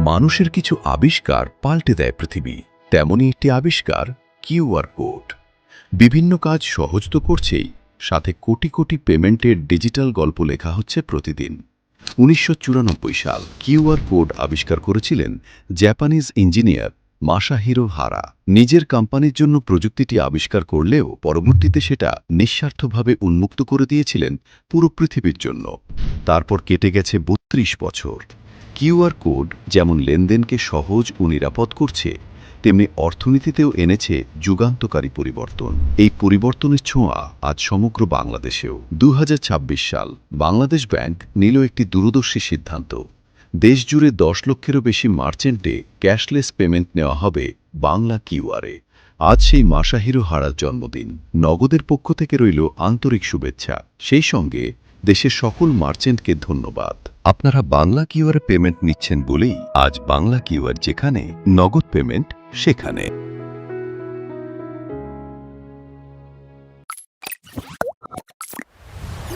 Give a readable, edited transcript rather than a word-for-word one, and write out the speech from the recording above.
মানুষের কিছু আবিষ্কার পাল্টে দেয় পৃথিবী, তেমনই একটি আবিষ্কার কিউআর কোড। বিভিন্ন কাজ সহজ তো করছেই, সাথে কোটি কোটি পেমেন্টের ডিজিটাল গল্প লেখা হচ্ছে প্রতিদিন। ১৯৯৪ সাল কিউআর কোড আবিষ্কার করেছিলেন জাপানিজ ইঞ্জিনিয়ার মাসাহিরো হারা। নিজের কোম্পানির জন্য প্রযুক্তিটি আবিষ্কার করলেও পরবর্তীতে সেটা নিঃস্বার্থভাবে উন্মুক্ত করে দিয়েছিলেন পুরো পৃথিবীর জন্য। তারপর কেটে গেছে ৩২ বছর। কিউআর কোড যেমন লেনদেনকে সহজ ও নিরাপদ করছে, তেমনি অর্থনীতিতেও এনেছে যুগান্তকারী পরিবর্তন। এই পরিবর্তনের ছোঁয়া আজ সমগ্র বাংলাদেশেও। ২০২৬ সাল বাংলাদেশ ব্যাংক নিল একটি দূরদর্শী সিদ্ধান্ত। দেশজুড়ে ১০ লক্ষেরও বেশি মার্চেন্টে ক্যাশলেস পেমেন্ট নেওয়া হবে বাংলা কিউআরে। আজ সেই মাসাহিরো হারার জন্মদিন। নগদের পক্ষ থেকে রইল আন্তরিক শুভেচ্ছা, সেই সঙ্গে দেশের সকল মার্চেন্টকে ধন্যবাদ। আপনারা বাংলা কিউআর পেমেন্ট নিচ্ছেন বলেই আজ বাংলা কিউআর যেখানে, নগদ পেমেন্ট সেখানে।